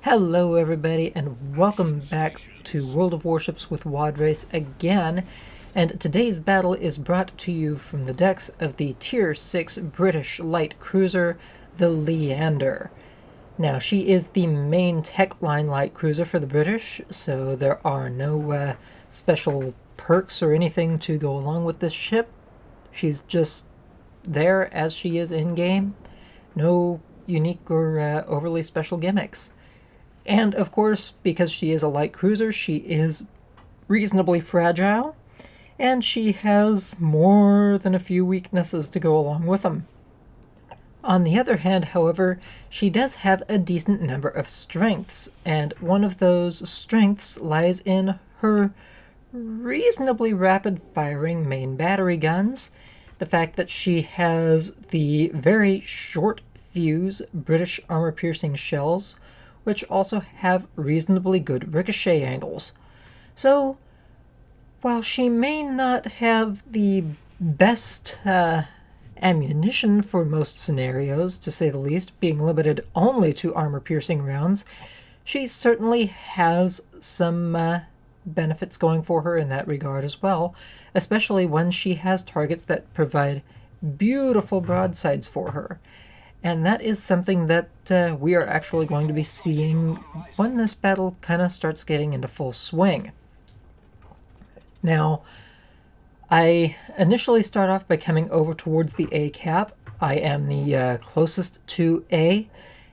Hello everybody and welcome back to World of Warships with Wadres again, and today's battle is brought to you from the decks of the Tier 6 British light cruiser, the Leander. Now she is the main tech line light cruiser for the British, so there are no special perks or anything to go along with this ship. She's just there as she is in-game. No unique or overly special gimmicks. And of course, because she is a light cruiser, she is reasonably fragile, and she has more than a few weaknesses to go along with them. On the other hand, however, she does have a decent number of strengths, and one of those strengths lies in her reasonably rapid-firing main battery guns, the fact that she has the very short fuse British armor-piercing shells, which also have reasonably good ricochet angles. So, while she may not have the best ammunition for most scenarios, to say the least, being limited only to armor-piercing rounds, she certainly has some benefits going for her in that regard as well, especially when she has targets that provide beautiful broadsides for her. And that is something that we are actually going to be seeing when this battle kind of starts getting into full swing. Now, I initially start off by coming over towards the A cap. I am the closest to A,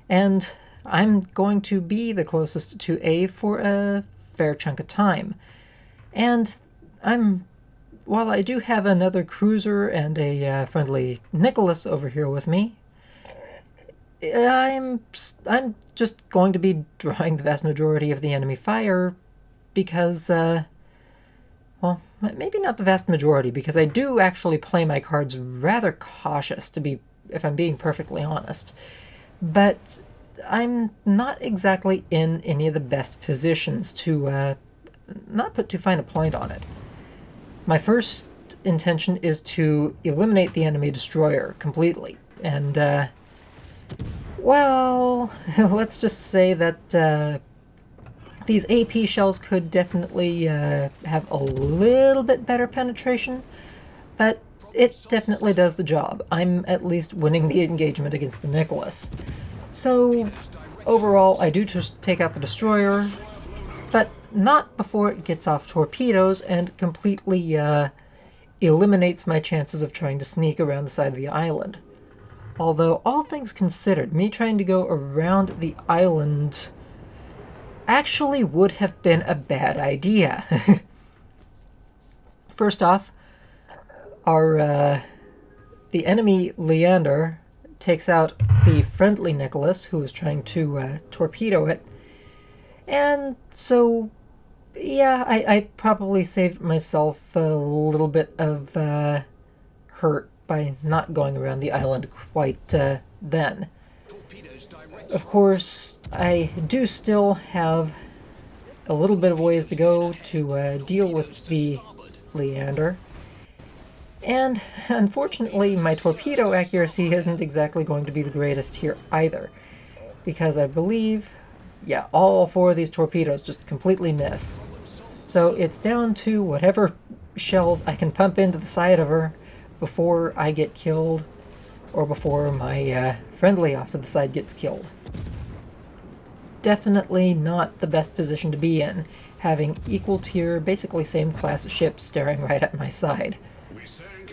and I'm going to be the closest to A for a fair chunk of time. And while I do have another cruiser and a friendly Nicholas over here with me, I'm just going to be drawing the vast majority of the enemy fire because, well, maybe not the vast majority, because I do actually play my cards rather cautious, if I'm being perfectly honest. But I'm not exactly in any of the best positions to not put too fine a point on it. My first intention is to eliminate the enemy destroyer completely, and well, let's just say that these AP shells could definitely have a little bit better penetration, but it definitely does the job. I'm at least winning the engagement against the Nicholas. So, overall, I do just take out the destroyer, but not before it gets off torpedoes and completely eliminates my chances of trying to sneak around the side of the island. Although, all things considered, me trying to go around the island actually would have been a bad idea. First off, the enemy Leander takes out the friendly Nicholas, who was trying to torpedo it. And so, yeah, I probably saved myself a little bit of hurt by not going around the island quite then. Of course, I do still have a little bit of ways to go to deal with the Leander. And unfortunately, my torpedo accuracy isn't exactly going to be the greatest here either, because I believe, yeah, all four of these torpedoes just completely miss. So it's down to whatever shells I can pump into the side of her before I get killed, or before my friendly off to the side gets killed. Definitely not the best position to be in, having equal tier, basically same class ships staring right at my side.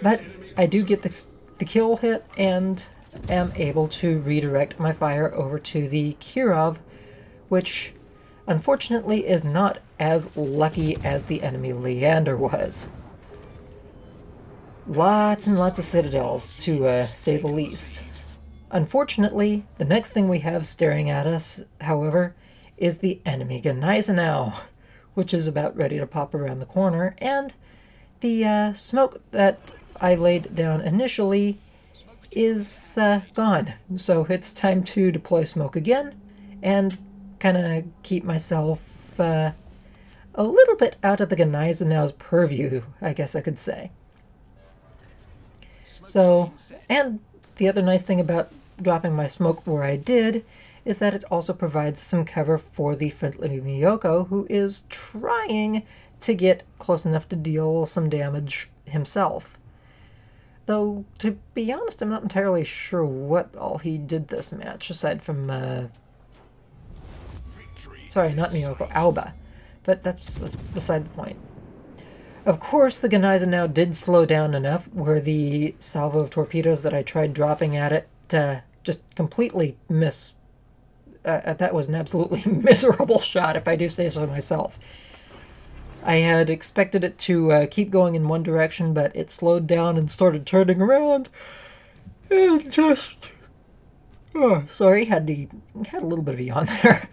But I do get the kill hit, and am able to redirect my fire over to the Kirov, which unfortunately is not as lucky as the enemy Leander was. Lots and lots of citadels, to say the least. Unfortunately, the next thing we have staring at us, however, is the enemy Gneisenau, which is about ready to pop around the corner, and the smoke that I laid down initially is gone. So it's time to deploy smoke again, and kind of keep myself a little bit out of the Gneisenau's purview, I guess I could say. So, and the other nice thing about dropping my smoke where I did is that it also provides some cover for the friendly Miyoko, who is trying to get close enough to deal some damage himself. Though, to be honest, I'm not entirely sure what all he did this match, aside from, sorry, not Miyoko, Aoba. But that's beside the point. Of course, the Gneisenau now did slow down enough where the salvo of torpedoes that I tried dropping at it just completely miss. That was an absolutely miserable shot, if I do say so myself. I had expected it to keep going in one direction, but it slowed down and started turning around. And just... Oh, sorry, had a little bit of a yawn there.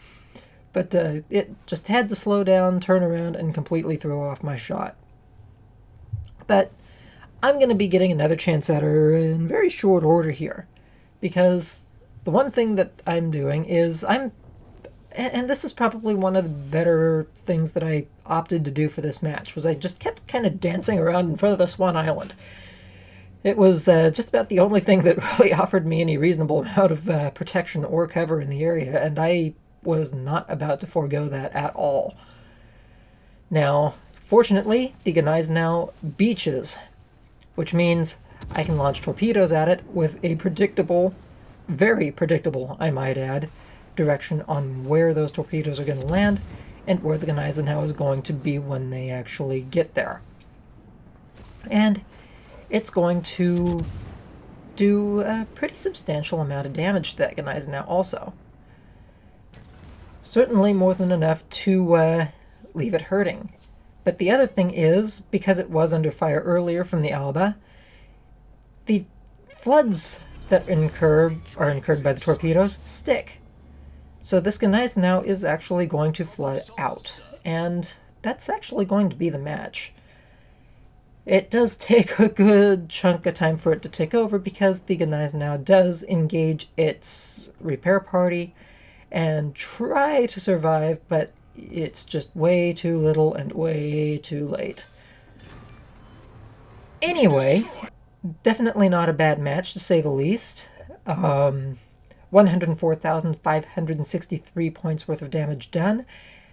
But it just had to slow down, turn around, and completely throw off my shot. But I'm going to be getting another chance at her in very short order here. Because the one thing that I'm doing is and this is probably one of the better things that I opted to do for this match, was I just kept kind of dancing around in front of this one island. It was just about the only thing that really offered me any reasonable amount of protection or cover in the area, and I was not about to forego that at all. Now, fortunately, the Gneisenau beaches, which means I can launch torpedoes at it with a predictable, very predictable, I might add, direction on where those torpedoes are going to land and where the Gneisenau is going to be when they actually get there. And it's going to do a pretty substantial amount of damage to that Gneisenau also. Certainly more than enough to leave it hurting. But the other thing is, because it was under fire earlier from the Alba, the floods that are incurred by the torpedoes stick. So this Gneisenau is actually going to flood out, and that's actually going to be the match. It does take a good chunk of time for it to take over because the Gneisenau does engage its repair party and try to survive, but it's just way too little and way too late. Anyway, definitely not a bad match to say the least. 104,563 points worth of damage done,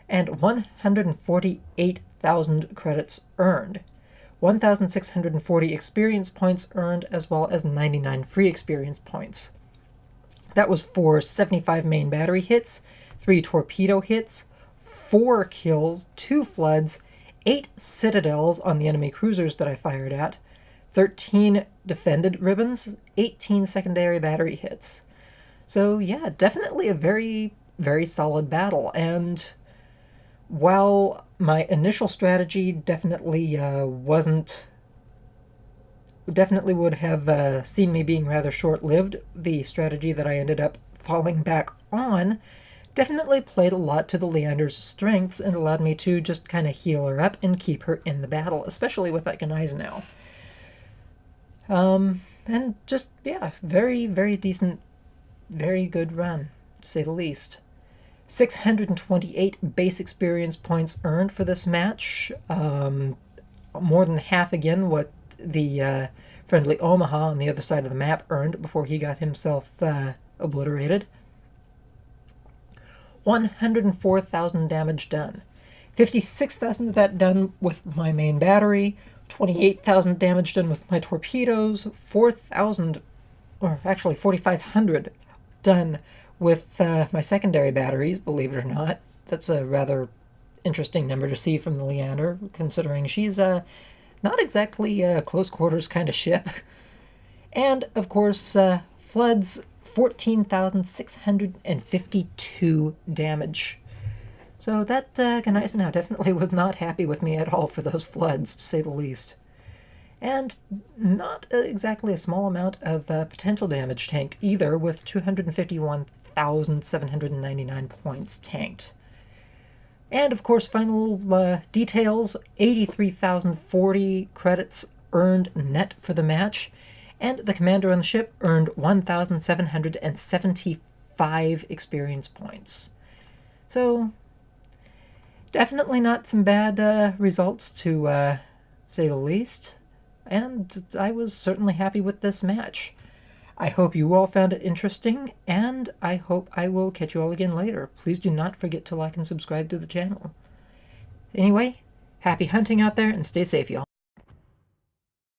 and 148,000 credits earned. 1,640 experience points earned, as well as 99 free experience points. That was for 75 main battery hits, 3 torpedo hits, 4 kills, 2 floods, 8 citadels on the enemy cruisers that I fired at, 13 defended ribbons, 18 secondary battery hits. So yeah, definitely a very, very solid battle. And while my initial strategy definitely would have seen me being rather short-lived, the strategy that I ended up falling back on definitely played a lot to the Leander's strengths and allowed me to just kind of heal her up and keep her in the battle, especially with that Gneisenau. And just, yeah, very, very decent, very good run, to say the least. 628 base experience points earned for this match. More than half, again, what the friendly Omaha on the other side of the map earned before he got himself obliterated. 104,000 damage done. 56,000 of that done with my main battery, 28,000 damage done with my torpedoes, 4,000, or actually 4,500 done with my secondary batteries, believe it or not. That's a rather interesting number to see from the Leander, considering she's not exactly a close quarters kind of ship. And, of course, floods, 14,652 damage. So that Gneisenau definitely was not happy with me at all for those floods, to say the least. And not exactly a small amount of potential damage tanked either, with 251,799 points tanked. And of course, final details, 83,040 credits earned net for the match, and the commander on the ship earned 1,775 experience points. So, definitely not some bad results, to say the least, and I was certainly happy with this match. I hope you all found it interesting, and I hope I will catch you all again later. Please do not forget to like and subscribe to the channel. Anyway, happy hunting out there, and stay safe, y'all.